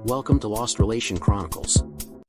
Welcome to Lost Relation Chronicles.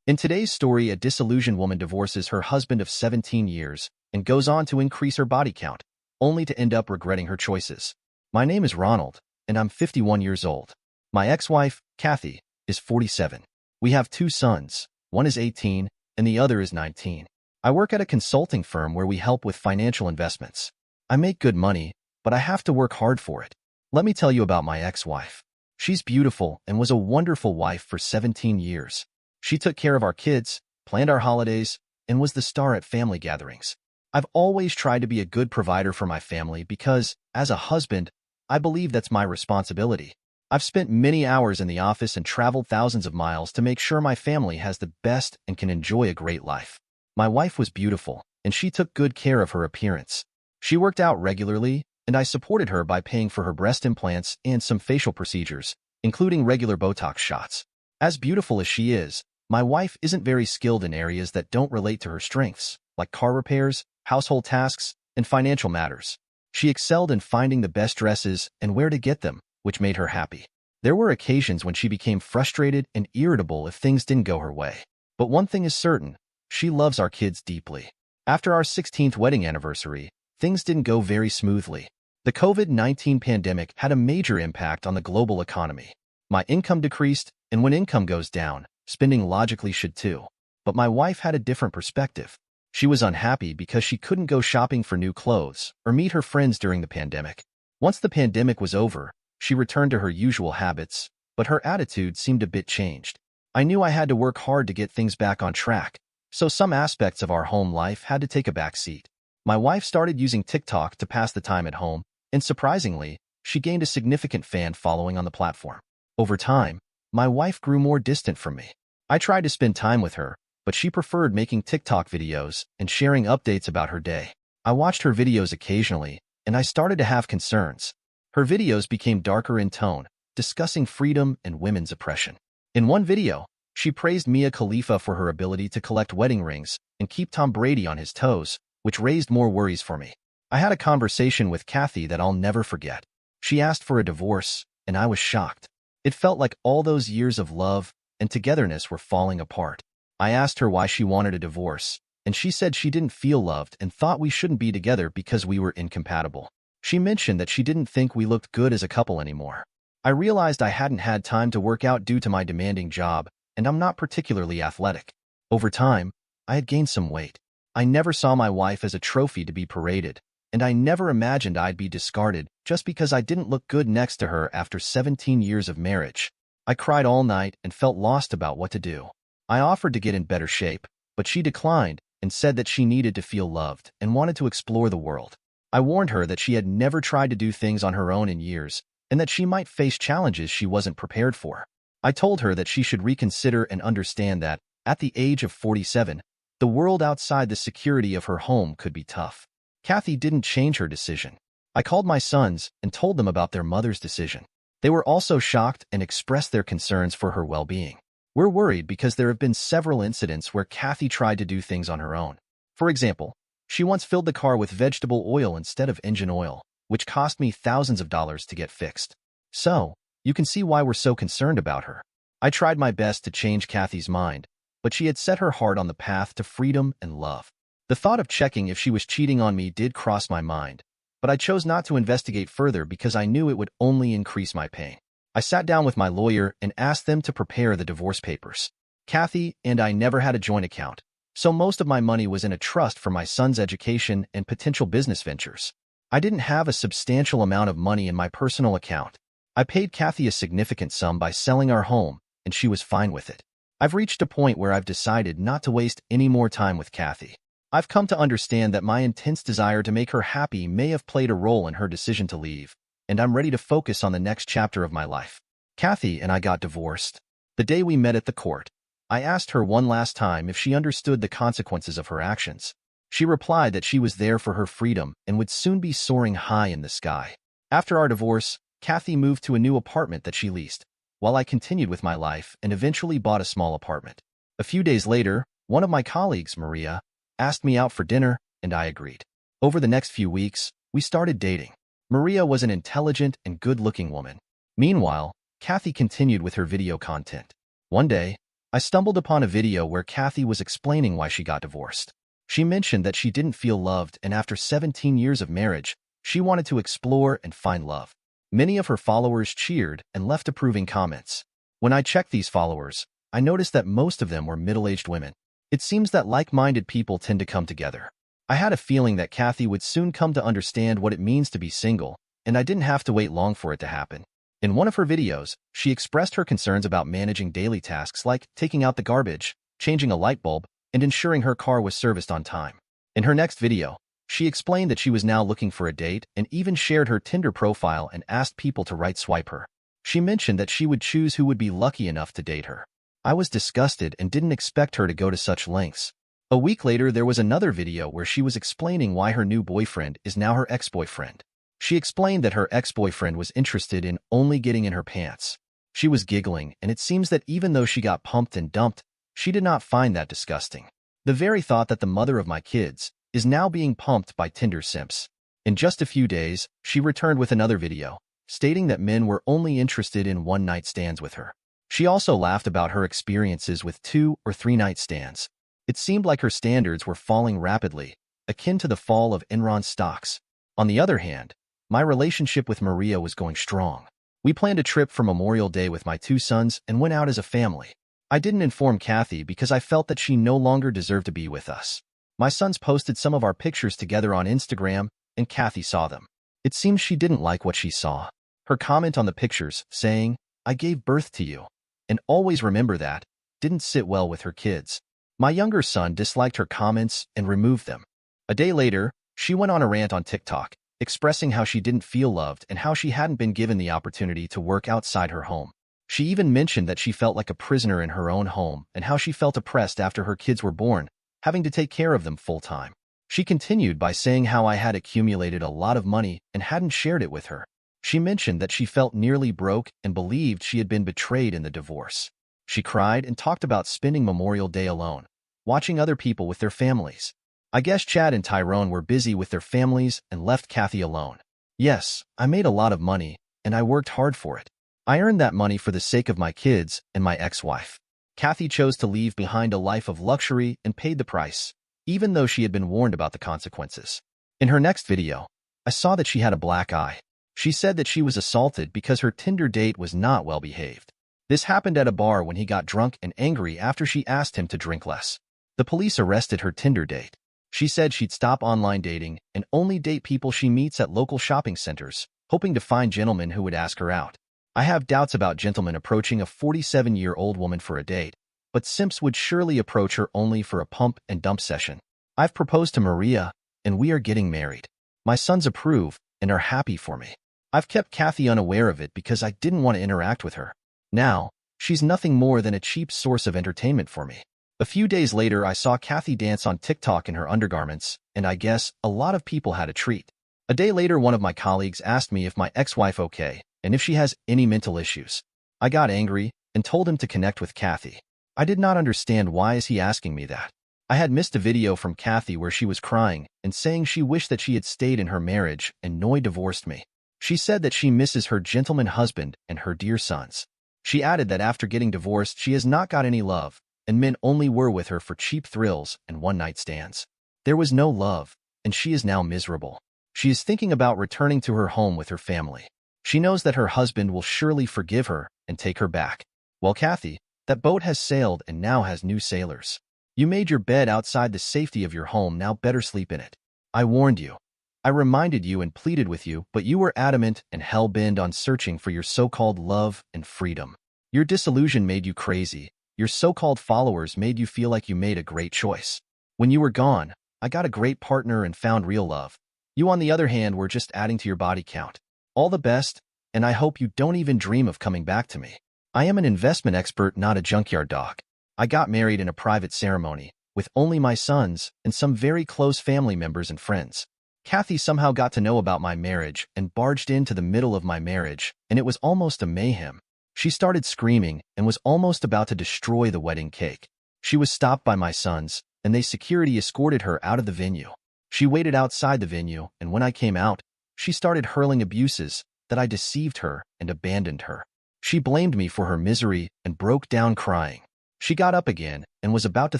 In today's story, a disillusioned woman divorces her husband of 17 years and goes on to increase her body count, only to end up regretting her choices. My name is Ronald, and I'm 51 years old. My ex-wife, Kathy, is 47. We have two sons. One is 18, and the other is 19. I work at a consulting firm where we help with financial investments. I make good money, but I have to work hard for it. Let me tell you about my ex-wife. She's beautiful and was a wonderful wife for 17 years. She took care of our kids, planned our holidays, and was the star at family gatherings. I've always tried to be a good provider for my family because, as a husband, I believe that's my responsibility. I've spent many hours in the office and traveled thousands of miles to make sure my family has the best and can enjoy a great life. My wife was beautiful, and she took good care of her appearance. She worked out regularly, and I supported her by paying for her breast implants and some facial procedures, including regular Botox shots. As beautiful as she is, my wife isn't very skilled in areas that don't relate to her strengths, like car repairs, household tasks, and financial matters. She excelled in finding the best dresses and where to get them, which made her happy. There were occasions when she became frustrated and irritable if things didn't go her way. But one thing is certain, she loves our kids deeply. After our 16th wedding anniversary, things didn't go very smoothly. The COVID-19 pandemic had a major impact on the global economy. My income decreased, and when income goes down, spending logically should too. But my wife had a different perspective. She was unhappy because she couldn't go shopping for new clothes or meet her friends during the pandemic. Once the pandemic was over, she returned to her usual habits, but her attitude seemed a bit changed. I knew I had to work hard to get things back on track, so some aspects of our home life had to take a back seat. My wife started using TikTok to pass the time at home, and surprisingly, she gained a significant fan following on the platform. Over time, my wife grew more distant from me. I tried to spend time with her, but she preferred making TikTok videos and sharing updates about her day. I watched her videos occasionally, and I started to have concerns. Her videos became darker in tone, discussing freedom and women's oppression. In one video, she praised Mia Khalifa for her ability to collect wedding rings and keep Tom Brady on his toes, which raised more worries for me. I had a conversation with Kathy that I'll never forget. She asked for a divorce, and I was shocked. It felt like all those years of love and togetherness were falling apart. I asked her why she wanted a divorce, and she said she didn't feel loved and thought we shouldn't be together because we were incompatible. She mentioned that she didn't think we looked good as a couple anymore. I realized I hadn't had time to work out due to my demanding job, and I'm not particularly athletic. Over time, I had gained some weight. I never saw my wife as a trophy to be paraded, and I never imagined I'd be discarded just because I didn't look good next to her after 17 years of marriage. I cried all night and felt lost about what to do. I offered to get in better shape, but she declined and said that she needed to feel loved and wanted to explore the world. I warned her that she had never tried to do things on her own in years and that she might face challenges she wasn't prepared for. I told her that she should reconsider and understand that, at the age of 47, the world outside the security of her home could be tough. Kathy didn't change her decision. I called my sons and told them about their mother's decision. They were also shocked and expressed their concerns for her well-being. We're worried because there have been several incidents where Kathy tried to do things on her own. For example, she once filled the car with vegetable oil instead of engine oil, which cost me thousands of dollars to get fixed. So, you can see why we're so concerned about her. I tried my best to change Kathy's mind, but she had set her heart on the path to freedom and love. The thought of checking if she was cheating on me did cross my mind, but I chose not to investigate further because I knew it would only increase my pain. I sat down with my lawyer and asked them to prepare the divorce papers. Kathy and I never had a joint account, so most of my money was in a trust for my son's education and potential business ventures. I didn't have a substantial amount of money in my personal account. I paid Kathy a significant sum by selling our home, and she was fine with it. I've reached a point where I've decided not to waste any more time with Kathy. I've come to understand that my intense desire to make her happy may have played a role in her decision to leave, and I'm ready to focus on the next chapter of my life. Kathy and I got divorced. The day we met at the court, I asked her one last time if she understood the consequences of her actions. She replied that she was there for her freedom and would soon be soaring high in the sky. After our divorce, Kathy moved to a new apartment that she leased, while I continued with my life and eventually bought a small apartment. A few days later, one of my colleagues, Maria, asked me out for dinner, and I agreed. Over the next few weeks, we started dating. Maria was an intelligent and good-looking woman. Meanwhile, Kathy continued with her video content. One day, I stumbled upon a video where Kathy was explaining why she got divorced. She mentioned that she didn't feel loved, and after 17 years of marriage, she wanted to explore and find love. Many of her followers cheered and left approving comments. When I checked these followers, I noticed that most of them were middle-aged women. It seems that like-minded people tend to come together. I had a feeling that Kathy would soon come to understand what it means to be single, and I didn't have to wait long for it to happen. In one of her videos, she expressed her concerns about managing daily tasks like taking out the garbage, changing a light bulb, and ensuring her car was serviced on time. In her next video, she explained that she was now looking for a date and even shared her Tinder profile and asked people to right-swipe her. She mentioned that she would choose who would be lucky enough to date her. I was disgusted and didn't expect her to go to such lengths. A week later, there was another video where she was explaining why her new boyfriend is now her ex-boyfriend. She explained that her ex-boyfriend was interested in only getting in her pants. She was giggling, and it seems that even though she got pumped and dumped, she did not find that disgusting. The very thought that the mother of my kids is now being pumped by Tinder simps. In just a few days, she returned with another video, stating that men were only interested in one-night stands with her. She also laughed about her experiences with 2 or 3 night stands. It seemed like her standards were falling rapidly, akin to the fall of Enron stocks. On the other hand, my relationship with Maria was going strong. We planned a trip for Memorial Day with my 2 sons and went out as a family. I didn't inform Kathy because I felt that she no longer deserved to be with us. My sons posted some of our pictures together on Instagram, and Kathy saw them. It seems she didn't like what she saw. Her comment on the pictures, saying, "I gave birth to you, and always remember that," didn't sit well with her kids. My younger son disliked her comments and removed them. A day later, she went on a rant on TikTok, expressing how she didn't feel loved and how she hadn't been given the opportunity to work outside her home. She even mentioned that she felt like a prisoner in her own home and how she felt oppressed after her kids were born, having to take care of them full-time. She continued by saying how I had accumulated a lot of money and hadn't shared it with her. She mentioned that she felt nearly broke and believed she had been betrayed in the divorce. She cried and talked about spending Memorial Day alone, watching other people with their families. I guess Chad and Tyrone were busy with their families and left Kathy alone. Yes, I made a lot of money, and I worked hard for it. I earned that money for the sake of my kids and my ex-wife. Kathy chose to leave behind a life of luxury and paid the price, even though she had been warned about the consequences. In her next video, I saw that she had a black eye. She said that she was assaulted because her Tinder date was not well behaved. This happened at a bar when he got drunk and angry after she asked him to drink less. The police arrested her Tinder date. She said she'd stop online dating and only date people she meets at local shopping centers, hoping to find gentlemen who would ask her out. I have doubts about gentlemen approaching a 47-year-old woman for a date, but simps would surely approach her only for a pump and dump session. I've proposed to Maria, and we are getting married. My sons approve and are happy for me. I've kept Kathy unaware of it because I didn't want to interact with her. Now, she's nothing more than a cheap source of entertainment for me. A few days later, I saw Kathy dance on TikTok in her undergarments, and I guess a lot of people had a treat. A day later, one of my colleagues asked me if my ex-wife okay, and if she has any mental issues. I got angry and told him to connect with Kathy. I did not understand why is he asking me that. I had missed a video from Kathy where she was crying and saying she wished that she had stayed in her marriage and Noy divorced me. She said that she misses her gentleman husband and her dear sons. She added that after getting divorced, she has not got any love, and men only were with her for cheap thrills and one-night stands. There was no love, and she is now miserable. She is thinking about returning to her home with her family. She knows that her husband will surely forgive her and take her back. Well, Kathy, that boat has sailed and now has new sailors. You made your bed outside the safety of your home, now better sleep in it. I warned you. I reminded you and pleaded with you, but you were adamant and hell-bent on searching for your so-called love and freedom. Your disillusion made you crazy. Your so-called followers made you feel like you made a great choice. When you were gone, I got a great partner and found real love. You, on the other hand, were just adding to your body count. All the best, and I hope you don't even dream of coming back to me. I am an investment expert, not a junkyard dog. I got married in a private ceremony, with only my sons and some very close family members and friends. Kathy somehow got to know about my marriage and barged into the middle of my marriage, and it was almost a mayhem. She started screaming and was almost about to destroy the wedding cake. She was stopped by my sons, and they security escorted her out of the venue. She waited outside the venue, and when I came out, she started hurling abuses that I deceived her and abandoned her. She blamed me for her misery and broke down crying. She got up again and was about to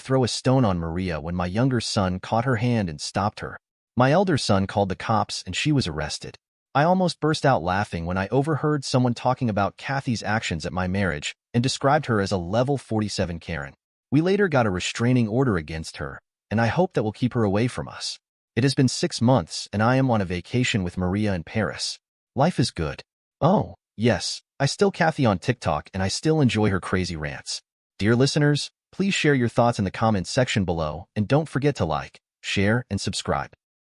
throw a stone on Maria when my younger son caught her hand and stopped her. My elder son called the cops and she was arrested. I almost burst out laughing when I overheard someone talking about Kathy's actions at my marriage and described her as a level 47 Karen. We later got a restraining order against her, and I hope that will keep her away from us. It has been 6 months and I am on a vacation with Maria in Paris. Life is good. Oh, yes, I still Kathy on TikTok and I still enjoy her crazy rants. Dear listeners, please share your thoughts in the comments section below and don't forget to like, share, and subscribe.